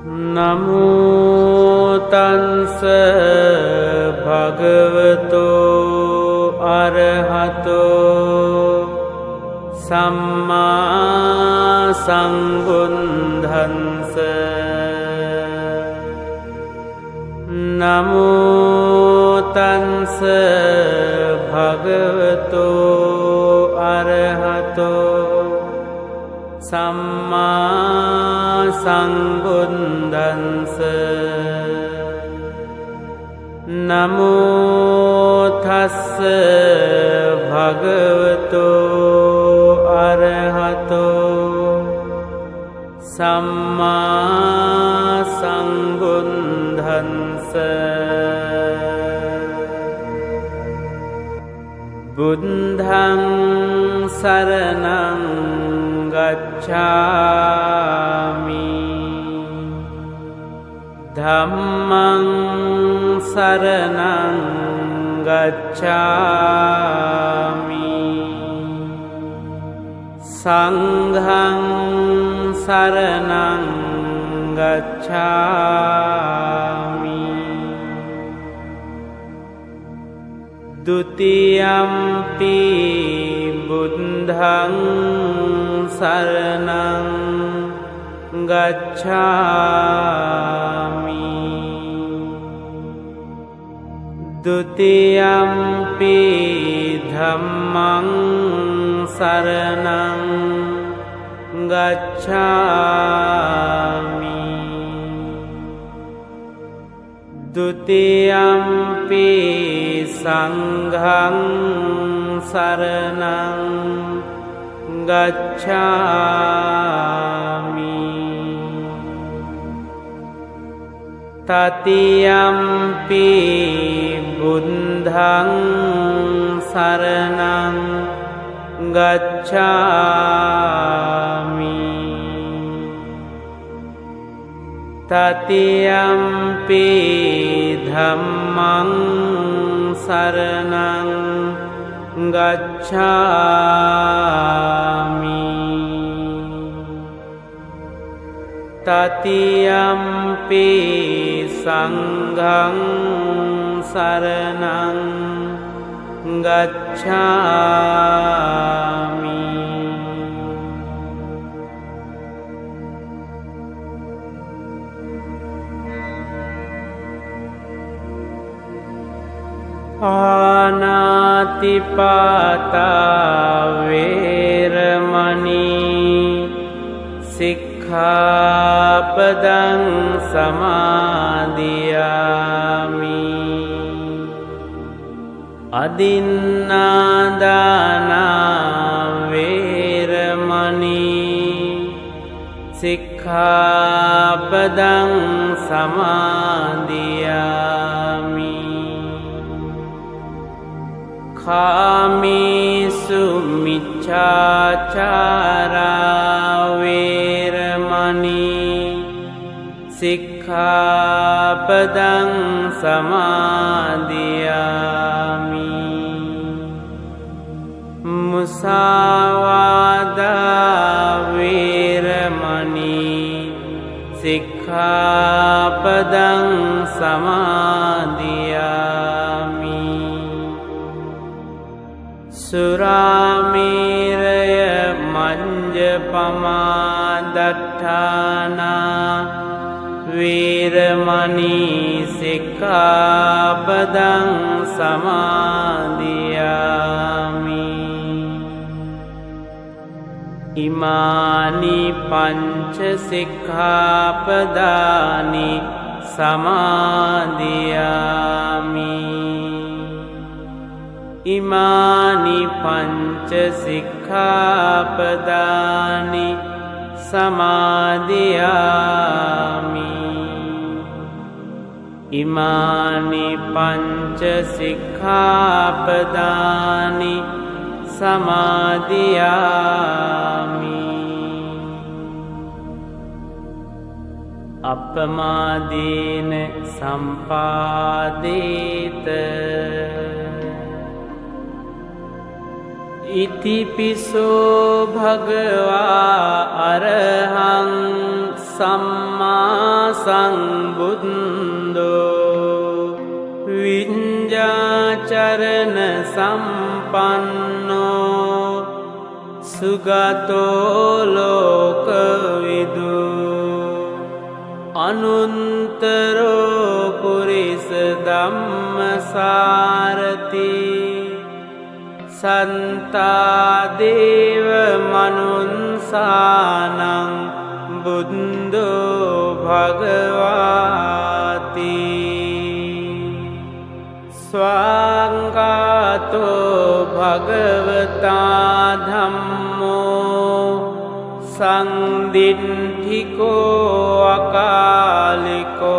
නමෝ තංස භගවතෝ අරහතෝ සම්මා සම්බුද්ධංස නමෝ තංස භගවතෝ අරහතෝ සම්මා සම්බුද්ධංස නමෝ තස්ස භගවතෝ අරහතෝ සම්මා සම්බුද්ධංස බුද්ධං සරණං ගච්ඡාමි ධම්මං සරණං ගච්ඡාමි සංඝං සරණං ගච්ඡාමි ဒုတိယံ පි බුද්ධං සරණං ගච්ඡාමි ဒုတိယံ පි ධම්මං සරණං ගච්ඡාමි ဒုတိယံ පි සංඝං සරණං ගච්ඡාමි တတိယံ පි බුද්ධං සරණං ගච්ඡාමි တတိယံ පි ධම්මං සරණං ගච්ඡාමි တတိယံ පි සංඝං සරණං ගච්ඡාමි อานาติปาตาเวรมณีสิกขาปดังสมาธิยามิอดินนาดานาเวรมณีสิกขาปดังสมาธิยามิคามิสุมิจฉาจาราเวรมณีสิกขาปดังสมาธิยามิมุสาวาทาเวรมณีสิกขาปดังสมาธิยามิสุรามิรยมัญจปมาดัฏฐานาเวรมณีสิกขาปดังสมาธิยามิอิมานิปัญจสิกขาปดานิสมาธิยามิอิมานิปัญจสิกขาปดานิสมาธิยามิอิมานิปัญจสิกขาปดานิสมาธิยามิอัปปมาดีนสัมปาดิต ඉතිපිසෝ භගවා අරහං සම්මා සම්බුද්ධෝ විඤ්ඤාචරණ සම්පන්නෝ සුගතෝ ලෝකවිදු අනුත්තරෝ පුරිස ධම්මසාරති සන්තා දේව මනුන්සානං බුද්ධෝ භගවාති ස්වාංගාතෝ භගවතා ධම්මෝ සංදිට්ඨිකෝ අකාලිකෝ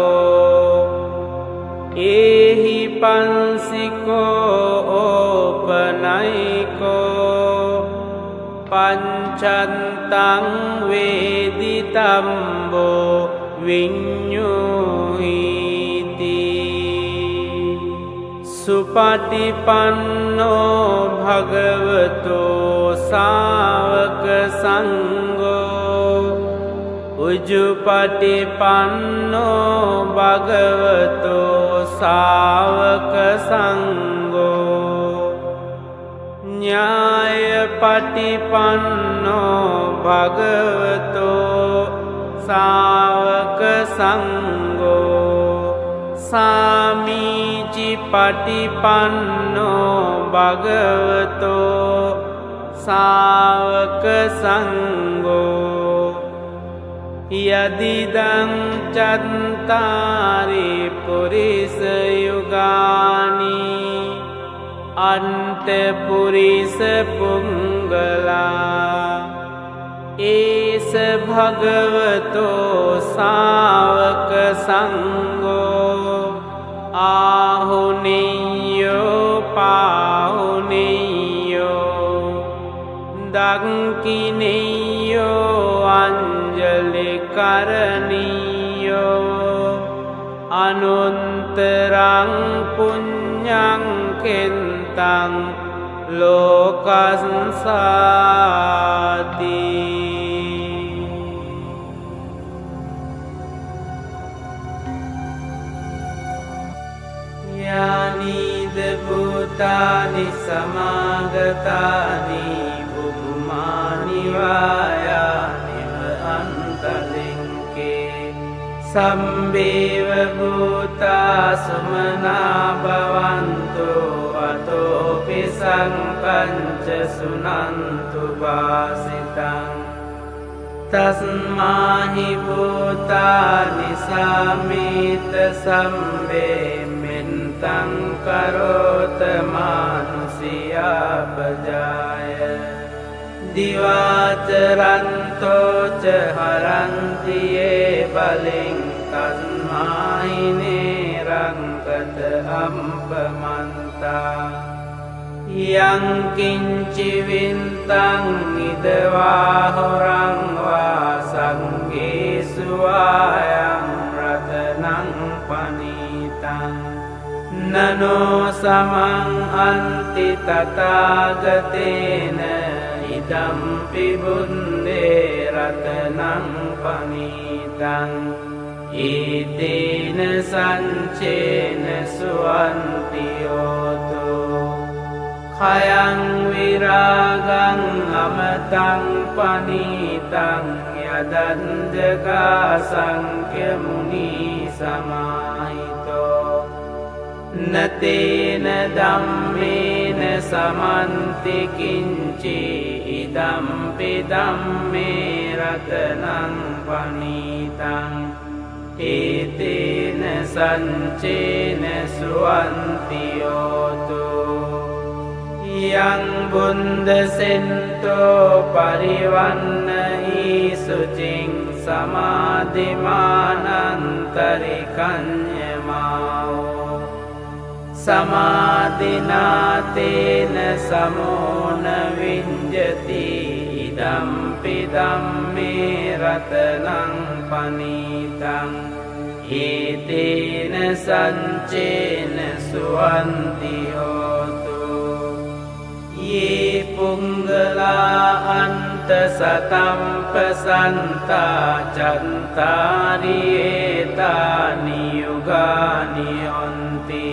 ඒහි පන්සිකෝ ඕපනයිකෝ පංචන්තං වේදිතම්බෝ විඤ්ඤුහිති සුපටිපන්නෝ භගවතෝ සාවක සංඝෝ උජුපටිපන්නෝ භගවතෝ සාවක සංඝෝ ඥායපටිපන්නෝ භගවතෝ සාවක සංඝෝ සාමීචි පටිපන්නෝ භගවතෝ සාවක සංඝෝ යදිදං චත්තාරි පුරිස යුගානි අන්ත පුරිස පුංගලා ඒස භගවතෝ සාවක සංඝෝ ආහුනියෝ පාහුනියෝ දක්ඛිනියෝ අංජලි කරණියෝ අනුත්තරං පුඤ්ඤං කෙන්තං ලෝකස්සාති යානිද භූතානි සමාගතානි බුමානි වායානිව අන්තලින්කේ සම්බේව භූතා සුමනා භවන්තෝ අතෝපි සංකංච සුනන්තු වාසිතං තස්මාහි භූතානි සාමීත සම්බේ මෙන්තං කරෝත මානුසියාපජාය දිවාචරන්තෝච හරන්තියේ බලින් තස්මාහිනේ රංකත අම්පමන්තා යංකින්චි වින්තං ඉදවා හොරං වා සංගේසු ආයං රතනං පනීතං නනෝ සමං අන්ති තථාගතේන ඉදම්පි බුද්දේ රතනං පනීතං ඊතේන සංචේන සුවන්ති යෝතෝ khayang viragang amatang panitang yadanjaga sankhya muni samahito natena dhammena samanti kinci idampi dhamme ratanang panitang etena sancena suwanti yoto yang bunda sento parivanna isucing samadhimanantarikanyamao samadhinatena samona vinjati idampi dhamme ratanang panitang etena sancena suwanti hotu ye punggala anta सतम्पसन्ता चन्तारि एतानि युगानि हन्ति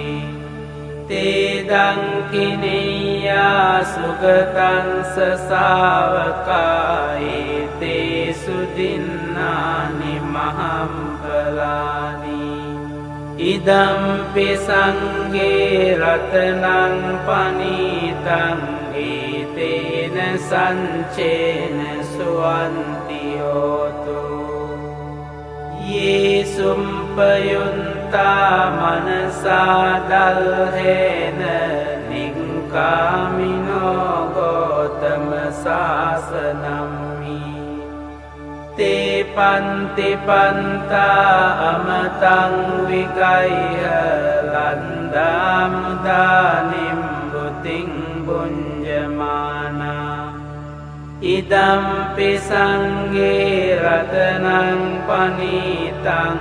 तेदं किनीया सुगतंस सावकाये ते सुदिन्नानि महम्बलानि इदम्पि संगे रत्नं पनीतं एतेन संचेन सुवन्ति होतु ये सुम्पयुन्ता मनसा दल्हेन निङ्कामिनो गौतम शासनम् ते पन्ति पन्ता अमतं विगह्य लन्दामुदानिं बुद्धिं भुञ्जमाना इदम्पि संगे रत्नं पनीतं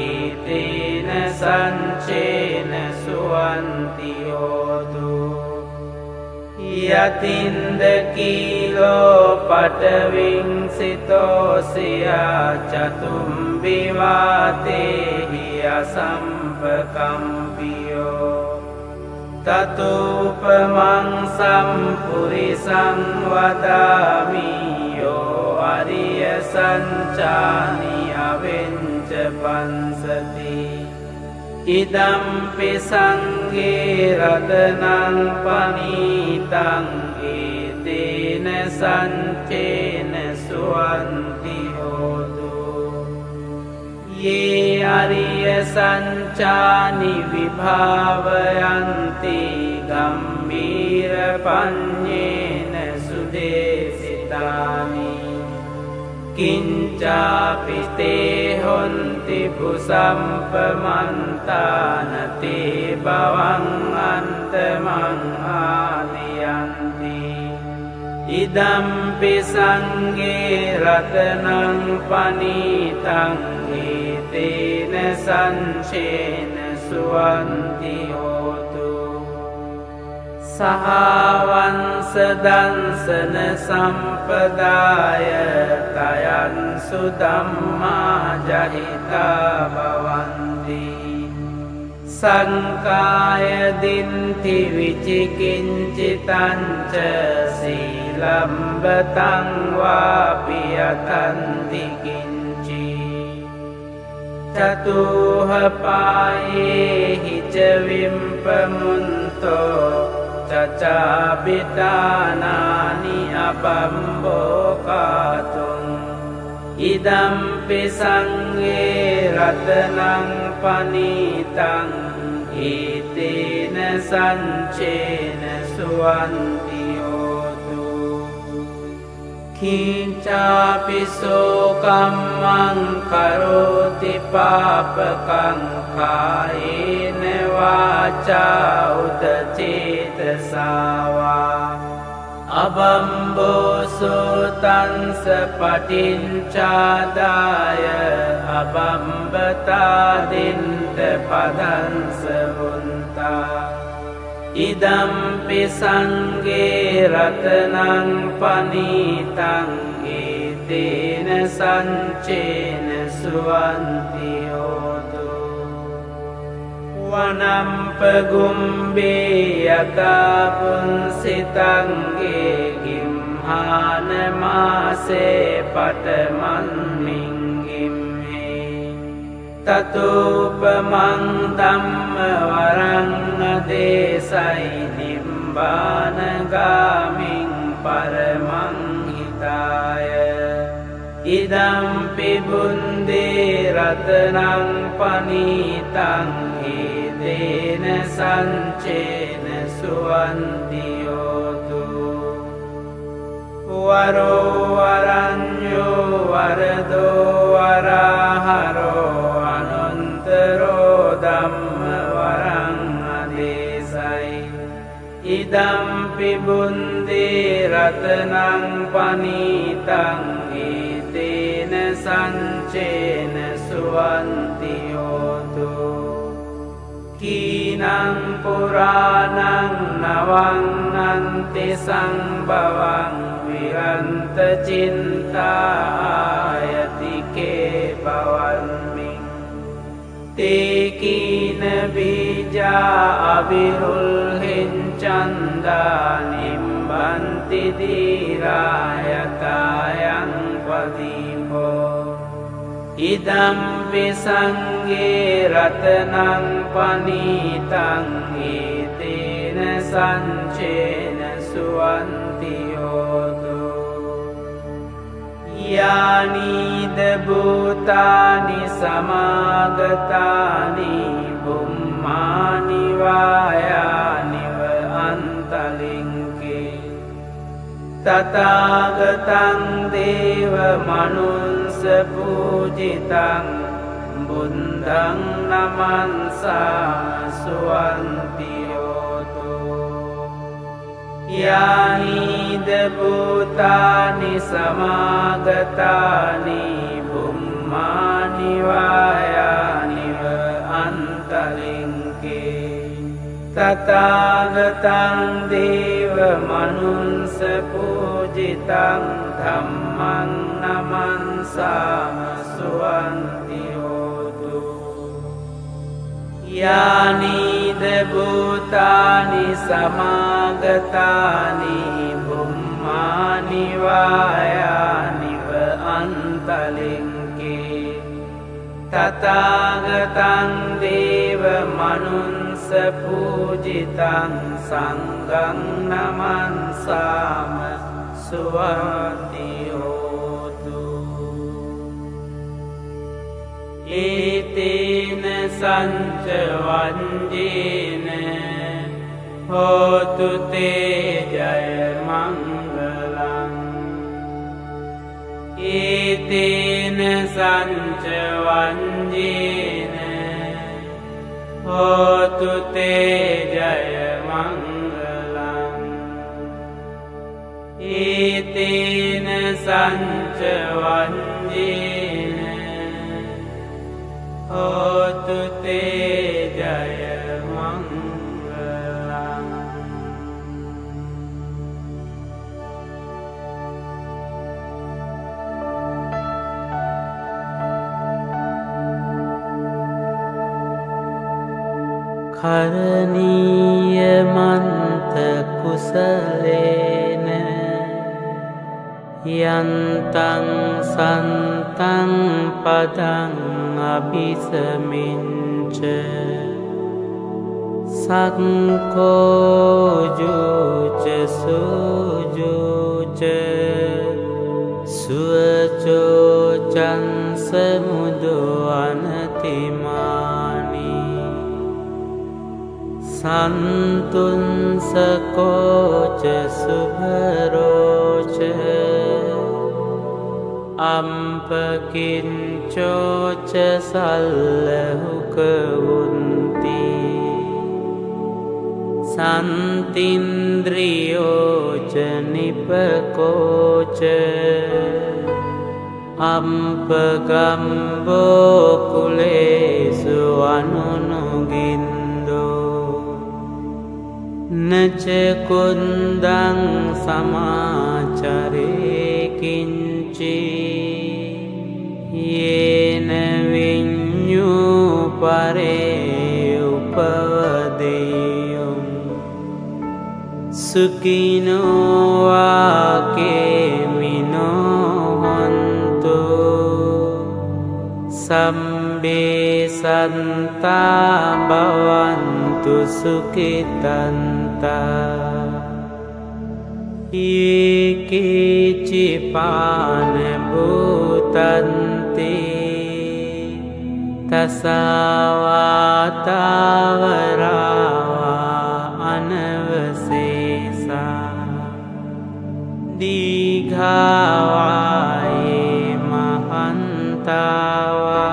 एतेन संचेन सुवन्ति होतु यतिन्दकीलो पटविंसितोऽस्या चतुम्बिवाते हि असम्पकम्पियो ततोपमं सम्पुरिसं वदामि यो अर्यसञ्चानि अविञ्च पंसति इदम्पि संगे रत्नं पनीतं एतेन संचेन सुवन्ति होतु ये अर्यसञ्चानि विभावयन्ति गम्भीरपञ्चेन सुदेशितानि किञ्चापि ते हन्ति भुसम्पमन्तान ते भवं अन्तमं आलयन्ति इदम्पि संगे रत्नं पनीतं एतेन संचेन सुवन्ति होतु सहावंसदंसन सम्पदाय तयन्सु धम्मा जहिता भवन्ति संकाय दिन्ति विचिकिञ्चितं च शीलम्बतं वापि यतन्ति किञ्चित् चतुःपाये हि च विम्पमुन्तो चचापितानानि अपम्बोकातुम् इदम्पि संगे रत्नं पनीतं एतेन संचेन सुवन्ति होतु किञ्चापि शोकं करोति पापकं कायेन वाचा उत चेतसा वा अबम्बोसोतंस पटिञ्चादाय अबम्बतादिन्त पदंस हुन्ता इदम्पि संगे रत्नं पनीतं एतेन संचेन सुवन्ति होतु वनं पगुम्बे यथा पुंसितं गिम्हानमासे पटमन्निङ्गिम्हे ततोपमं धम्मवरं देशै निम्बानगामिं परमं हिताय इदम्पि बुन्दे रत्नं पनीतं एतेन संचेन सुवन्ति होतु वरो वरन्यो वरदो वराहरो अनन्तरो धम्मवरं अदेशै इदम्पि बुन्दे रत्नं पनीतं एतेन संचेन सुवन्ति होतु कीनं पुराणं नवं अन्ति संभवं अविरन्त चिन्तायति के भवन्मि ते कीन बीजा अविरुल्हिञ्चन्दा निम्बन्ति धीरायतायं प्रदीपो इदम्पि संगे रत्नं पनीतं एतेन संचेन सुवन्ति होतु यानीद भूतानि समागतानि बुम्मानि वायानि व अन्तलिङ्गे तथागतं देव मनुष्य पूजितं बुद्धं नमन्सा सुवन्ति होतु यानीद भूतानि समागतानि बुम्मानि वायानि व अन्तलिङ्गे तथागतं देव मनुष्य पूजितं धम्मं नमन्सा सुवन्ति होतु यानीद भूतानि समागतानि बुम्मानि वायानि व अन्तलिङ्गे तथागतं देव मनुष्य पूजितं संඝं नमन्साम सुवन्ति होतु एतेन संच वञ्जेन होतु ते जय मङ्गलम् एतेन संच वञ्जेन होतु ते जय मङ्गलम् एतेन संच वञ्जेन होतु ते जय मङ्गलम् करनीयमन्त कुशलेन यन्तं सन्तं पदं अभिसमिञ्च संकोजुच सुजुच सुवचोचं समुदो अनतिमानि सन्तुंसकोच शुभरोच अम्पकिञ्चोच सल्लहुकवुन्ति सन्तीन्द्रियोच निपकोच अम्पगम्बो कुलेषु अनुनुगिन्दो न च कुन्दं समाचरे किञ्चि येन विඤ्ඤुपरे उपवदेयुं सुखिनो वाकेमिनो हन्तु सम्बे सन्ता भवन्तु सुखितन्ता ये केचिपानभूतन्ते तसावातावरावा अनवशेषा दीघावाये महन्तावा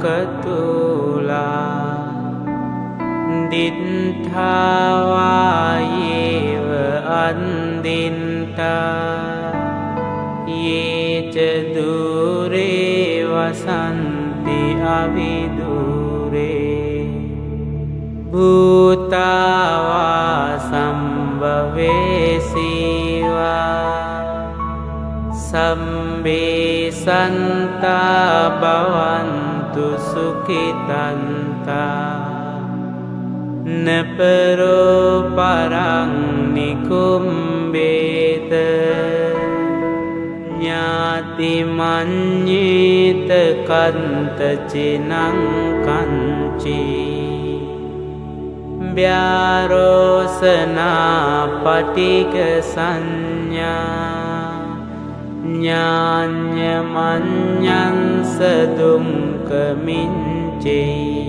मञ्जिमारंसकानुकतुला दिन्थावायेव अन्दिन्ता ये च दूरे वसन्ति अविदूरे භූතාවා සම්භවේසීවා සම්බේ සන්තා භවන්තු සුඛිතන්තා නපරෝ පරං නිකුම්බේත ඥාති මඤ්ඤේත කන්ත චිනං කංචී ව්‍යාරෝසනා පටික සංඥා ඥාඤ්ඤ මඤ්ඤංස දුක්ඛ මිච්ඡේය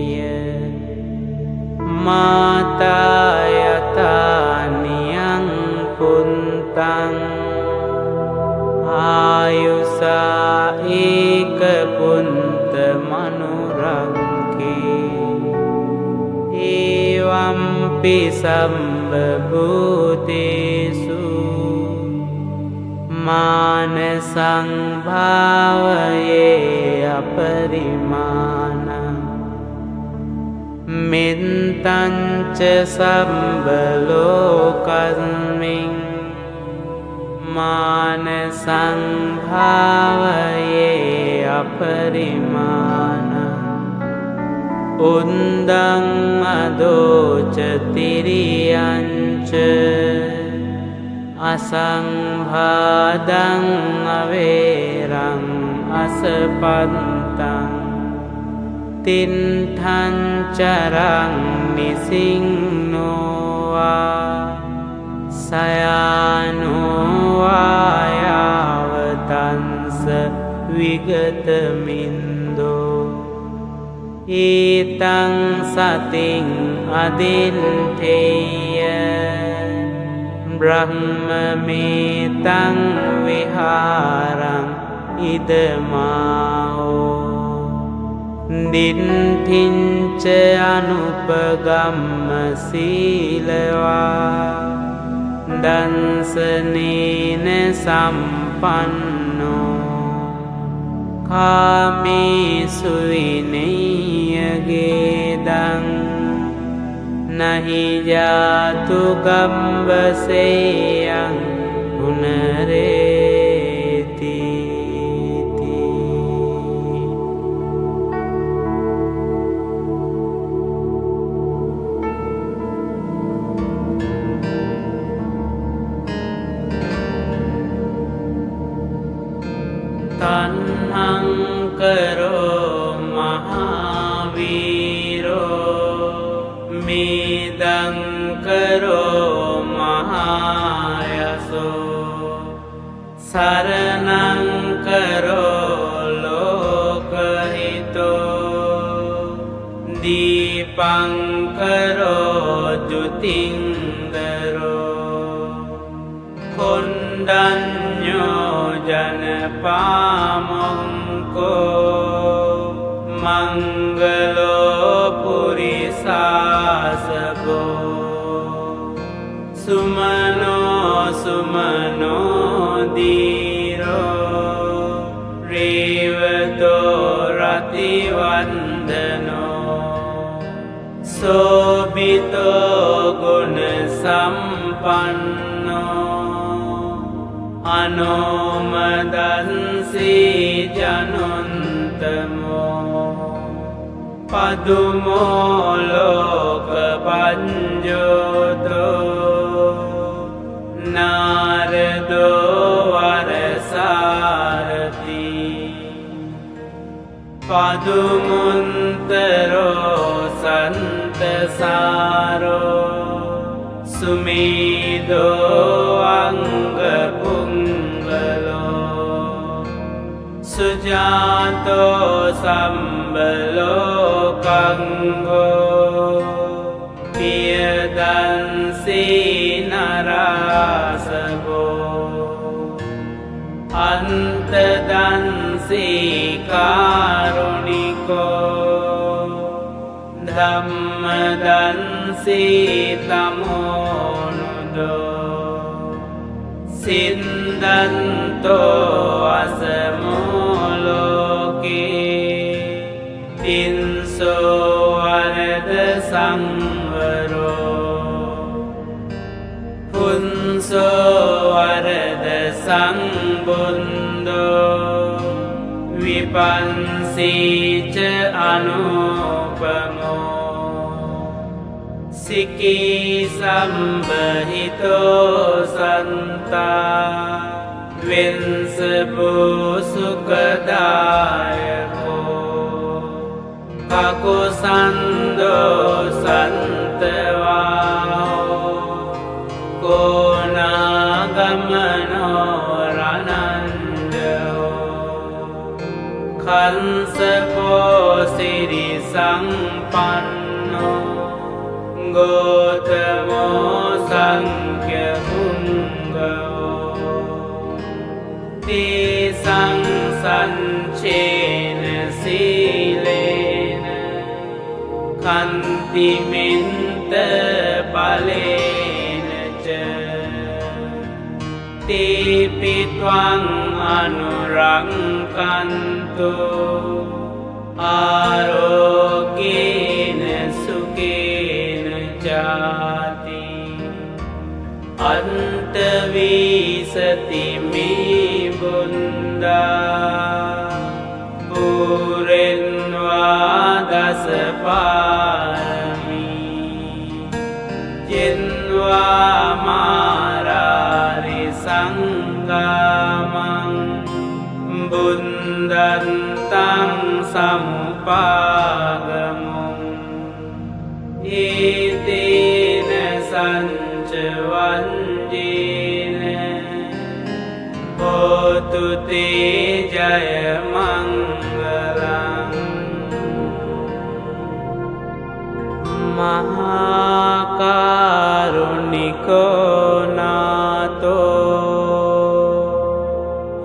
මාතා යතානියං පුන්තං ආයුසා ඒක පුන්ත මනුරංකේ එවම්පි සම්බභූතේසු මාන සංභාවයේ අපරිමාණ මෙත්තංච සම්බලෝකස්මින් මාන සංභාවයේ අපරිමාණ උන්දං අදෝච තිරියංච අසංභාදං අවේරං අසපත්තං තින්ඨං චරං නිසින්නෝවා සයානෝවා යාවතංස විගතමින්දෝ ඊතං සතින් අදින්ඨේය බ්‍රහ්මමේතං විහාරං ඉදමාහෝ දින්ඨින්ච අනුපගම්ම සීලවා දන්සනේන සම්පන්නෝ කාමේසු විනය්‍යගේදං නහි ජාතු ගම්බසේයං පුනරේති තණ්හං කරෝ මහාවීරෝ මේදං කරෝ මහායසෝ සරණං කරෝ ලෝකහිතෝ දීපං කරෝ ජුතින්දරෝ කොණ්ඩඤ්ඤෝ ජනපාමොංකෝ මංගලෝ පුරිසාසබෝ සුමනෝ සුමනෝ දීරෝ රේවතෝ රතිවන්දනෝ සෝබිතෝ ගුණ සම්පන්නෝ අනෝමදන්සී ජනුන්තමෝ පදුමෝ ලෝක පඤ්ජෝතෝ නාරදෝ වරසාරති පදුමුන්තරෝ සන්තසාරෝ සුමේදෝ අංගපුංගලෝ සුජාතෝ සම්බලෝකංගෝ පියදන්සී නරාසබෝ අන්තදන්සී කාරුණිකෝ ධම්මදන්සී තමෝනුදෝ සින්දන්තෝ අසමෝලෝකේ තින්සෝ වරද සංව වරද සංබුන්දෝ විපන්සීච අනුපමෝ සිකී සම්බහිතෝ සන්තා වින්සපෝ සුඛදායකෝ කකුසන්දෝ සන්තවාහෝ කෝනාගමනෝ රනන්දෝ කංසපෝ සිරි සංපන්නෝ ගෝතමෝ සංඛ්‍ය පුංගෝ තේසං සංචේන සීලේන කන්තිමින්ත බලේන ච තේපිත්වං අනුරංකන්තු ආරෝග්‍යේන සුඛේන ජාති අන්තවීසති මේ බුන්දා පුරෙන්වා දසපාරමී ජෙන්වා මාරාරි සංගාමං බුන්දන්තං සමුපාගමුං ඒතේන සංචවන්ජේන හෝතු තේ ජය මංගලං මහාකාරුණිකෝ නාතෝ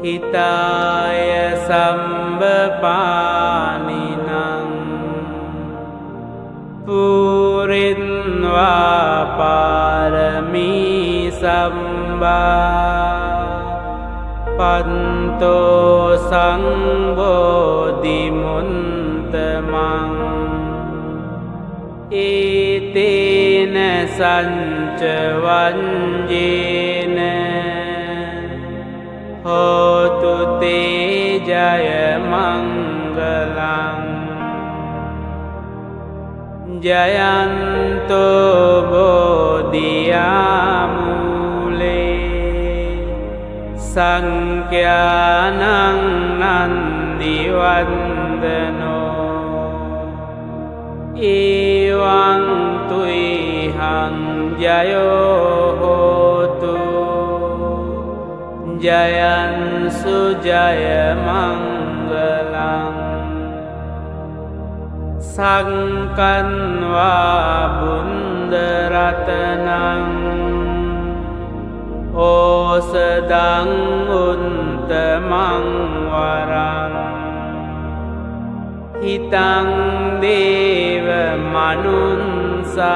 හිතාය සම්බපානිනං පුරින්වා පාරමී සම්බා පන්තෝ සංබෝධිමුන්තමං ඒතේන සංචවන්ජේන හෝතු තේ ජය මංගලං ජයන්තෝ බෝධියාමූලේ සංඛ්‍යානං නන්දිවන්දනෝ ඒවං තුයිහං ජයෝ හෝතු ජයන්සු ජය මංගලං සංකන්වා බුන්දරතනං ඕසදං උන්තමං වරං හිතං දේව මනුන්සානං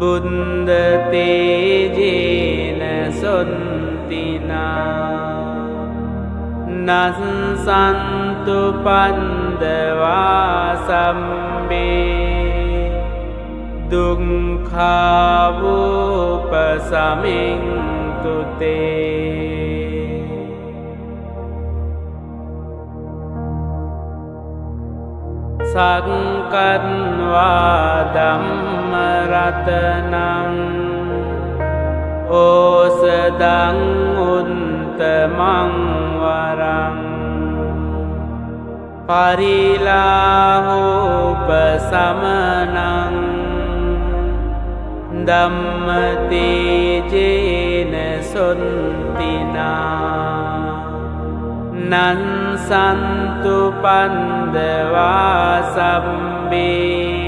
බුන්ද තේජේන සොන්තිනා නසන්තු පන්දවා සම්බේ දුක්ඛාවූපසමින්තු තේ සංකන්වා ධම්මරතනං ඕසදං උන්තමං වරං පරිලාහෝපසමනං ධම්මතේජේන සොන්තිනා නන්සන්තු පන්දවා සම්බේ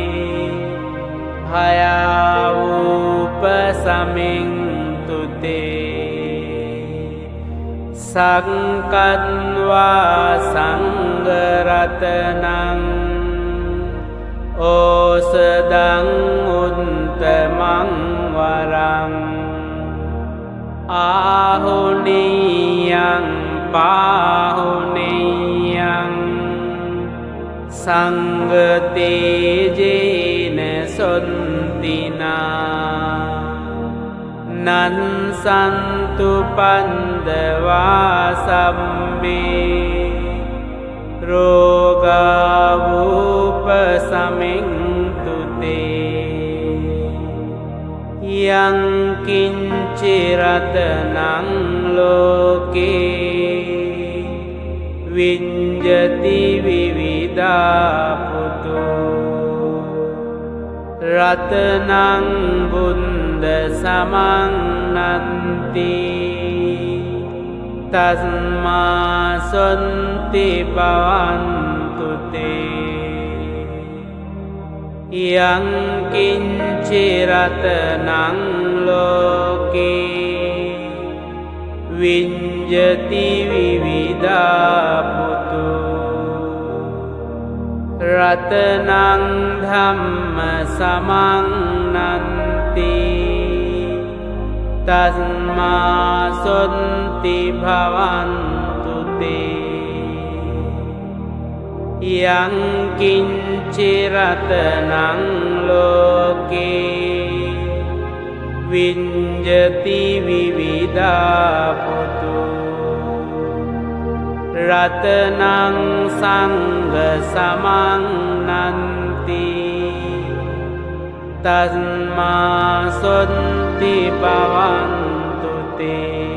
භයාවූපසමින්තු තේ සංකන්වා සංඝරතනං ඕසදං උන්තමං වරං ආහුනියං පාහුනියං සංඝතේජේන සොන්තිනා නං සන්තු පන්දවා සම්මේ රෝගාවූපසමින්තු තේ යං කිංචි රතනං ලෝකේ විඤ්ජති විවිධාපුතු රතනං බුන්ද සමන්නන්ති තස්මා සොන්ති භවන්තු තේ යං කිංචි රතනං ලෝකේ විඤ්ජති විවිධාපුතු රතනං ධම්ම සමන්නන්ති තස්මා සොන්ති භවන්තු තේ යං කිංචි රතනං ලෝකේ විඤ්ජති විවිධාපුතු රතනං සංඝ සමන්නන්ති තස්මා සොන්ති භවන්තු තේ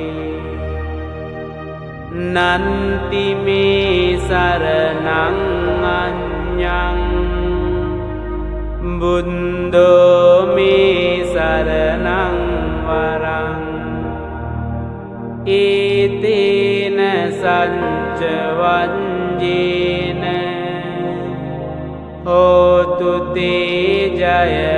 නන්ති මේ සරණං අඤ්ඤං බුද්ධෝ මේ සරණං වරං ඒතේන සච්ච වංජේන හෝතු තේ ජය